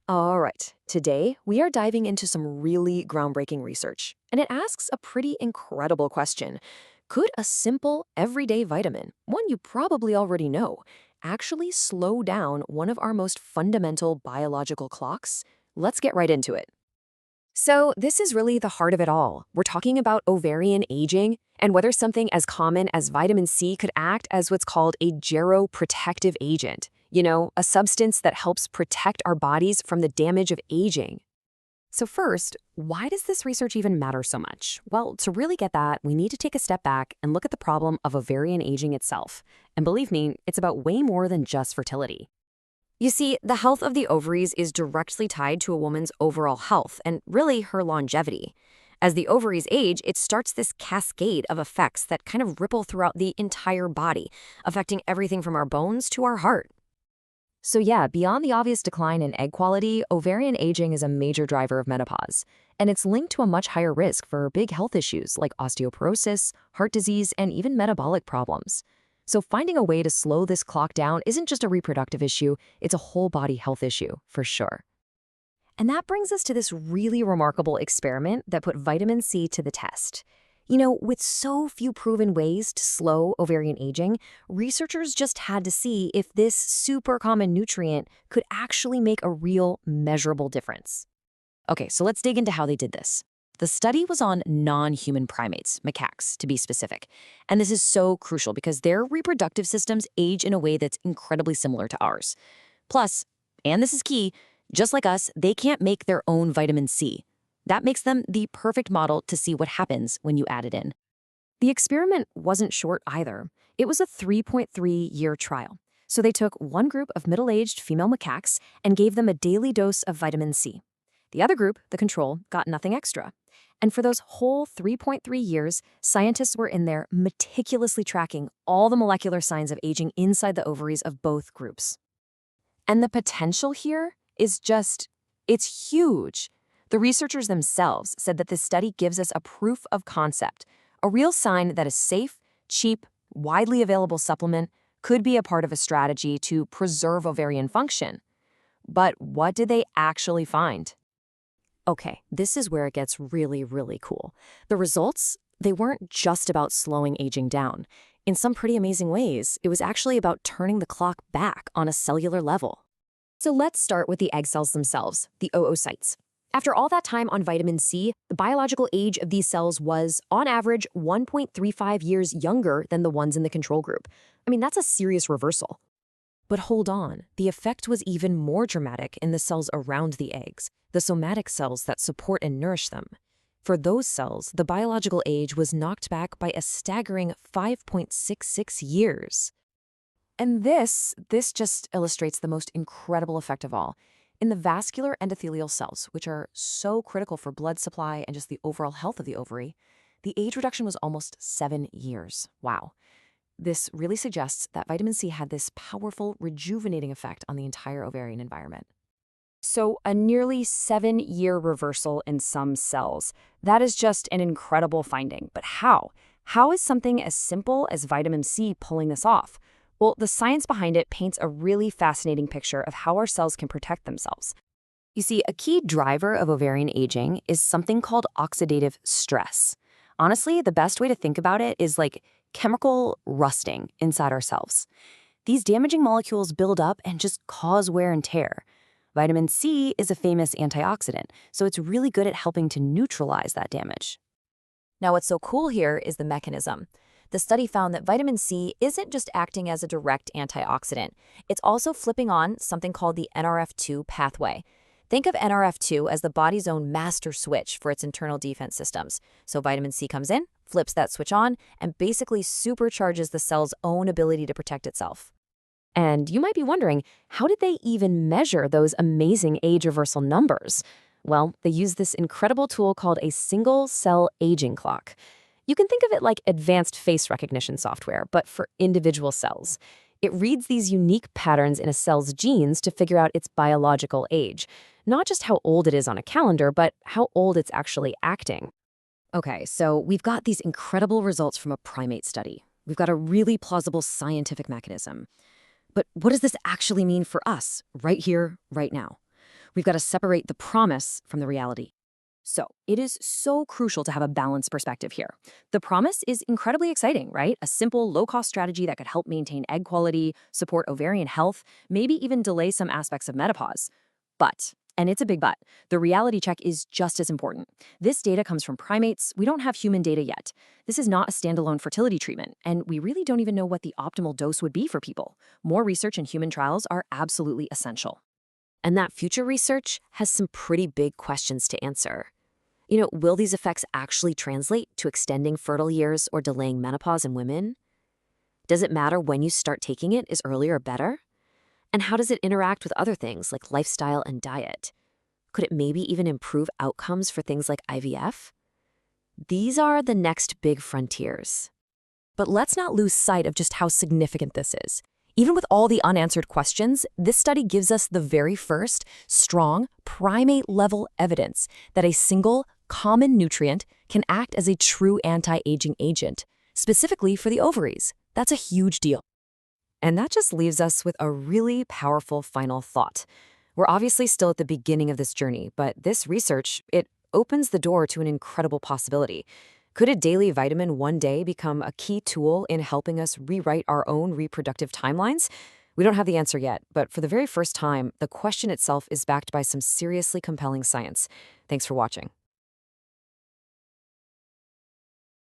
All right, today we are diving into some really groundbreaking research, and it asks a pretty incredible question. Could a simple, everyday vitamin, one you probably already know, actually slow down one of our most fundamental biological clocks? Let's get right into it. So, this is really the heart of it all. We're talking about ovarian aging and whether something as common as vitamin C could act as what's called a geroprotective agent. A substance that helps protect our bodies from the damage of aging. So, first, why does this research even matter so much? Well, to really get that, we need to take a step back and look at the problem of ovarian aging itself. And believe me, it's about way more than just fertility. You see, the health of the ovaries is directly tied to a woman's overall health and really her longevity. As the ovaries age, it starts this cascade of effects that kind of ripple throughout the entire body, affecting everything from our bones to our heart. So yeah, beyond the obvious decline in egg quality, ovarian aging is a major driver of menopause, and it's linked to a much higher risk for big health issues like osteoporosis, heart disease, and even metabolic problems. So finding a way to slow this clock down isn't just a reproductive issue, it's a whole body health issue, for sure. And that brings us to this really remarkable experiment that put vitamin C to the test. With so few proven ways to slow ovarian aging, researchers just had to see if this super common nutrient could actually make a real measurable difference. Okay, so let's dig into how they did this. The study was on non-human primates, macaques to be specific. And this is so crucial because their reproductive systems age in a way that's incredibly similar to ours. Plus, and this is key, just like us, they can't make their own vitamin C. That makes them the perfect model to see what happens when you add it in. The experiment wasn't short either. It was a 3.3-year trial. So they took one group of middle-aged female macaques and gave them a daily dose of vitamin C. The other group, the control, got nothing extra. And for those whole 3.3 years, scientists were in there meticulously tracking all the molecular signs of aging inside the ovaries of both groups. And the potential here is it's huge. The researchers themselves said that this study gives us a proof of concept, a real sign that a safe, cheap, widely available supplement could be a part of a strategy to preserve ovarian function. But what did they actually find? Okay, this is where it gets really, really cool. The results, they weren't just about slowing aging down. In some pretty amazing ways, it was actually about turning the clock back on a cellular level. So let's start with the egg cells themselves, the oocytes. After all that time on vitamin C, the biological age of these cells was, on average, 1.35 years younger than the ones in the control group. I mean, that's a serious reversal. But hold on, the effect was even more dramatic in the cells around the eggs, the somatic cells that support and nourish them. For those cells, the biological age was knocked back by a staggering 5.66 years. And this just illustrates the most incredible effect of all. In the vascular endothelial cells, which are so critical for blood supply and just the overall health of the ovary, the age reduction was almost 7 years. Wow. This really suggests that vitamin C had this powerful, rejuvenating effect on the entire ovarian environment. So, a nearly 7-year reversal in some cells. That is just an incredible finding. But how? How is something as simple as vitamin C pulling this off? Well, the science behind it paints a really fascinating picture of how our cells can protect themselves. You see, a key driver of ovarian aging is something called oxidative stress. Honestly, the best way to think about it is like chemical rusting inside our cells. These damaging molecules build up and just cause wear and tear. Vitamin C is a famous antioxidant, so it's really good at helping to neutralize that damage. Now, what's so cool here is the mechanism. The study found that vitamin C isn't just acting as a direct antioxidant. It's also flipping on something called the NRF2 pathway. Think of NRF2 as the body's own master switch for its internal defense systems. So vitamin C comes in, flips that switch on, and basically supercharges the cell's own ability to protect itself. And you might be wondering, how did they even measure those amazing age reversal numbers? Well, they used this incredible tool called a single-cell aging clock. You can think of it like advanced face recognition software, but for individual cells. It reads these unique patterns in a cell's genes to figure out its biological age, not just how old it is on a calendar, but how old it's actually acting. Okay, so we've got these incredible results from a primate study. We've got a really plausible scientific mechanism. But what does this actually mean for us, right here, right now? We've got to separate the promise from the reality. So, it is so crucial to have a balanced perspective here. The promise is incredibly exciting, right? A simple, low-cost strategy that could help maintain egg quality, support ovarian health, maybe even delay some aspects of menopause. But, and it's a big but, the reality check is just as important. This data comes from primates. We don't have human data yet. This is not a standalone fertility treatment, and we really don't even know what the optimal dose would be for people. More research and human trials are absolutely essential. And that future research has some pretty big questions to answer. Will these effects actually translate to extending fertile years or delaying menopause in women? Does it matter when you start taking it? Is earlier better? And how does it interact with other things like lifestyle and diet? Could it maybe even improve outcomes for things like IVF? These are the next big frontiers. But let's not lose sight of just how significant this is. Even with all the unanswered questions, this study gives us the very first, strong, primate-level evidence that a single, common nutrient can act as a true anti-aging agent, specifically for the ovaries. That's a huge deal. And that just leaves us with a really powerful final thought. We're obviously still at the beginning of this journey, but this research, it opens the door to an incredible possibility. Could a daily vitamin one day become a key tool in helping us rewrite our own reproductive timelines? We don't have the answer yet, but for the very first time, the question itself is backed by some seriously compelling science. Thanks for watching.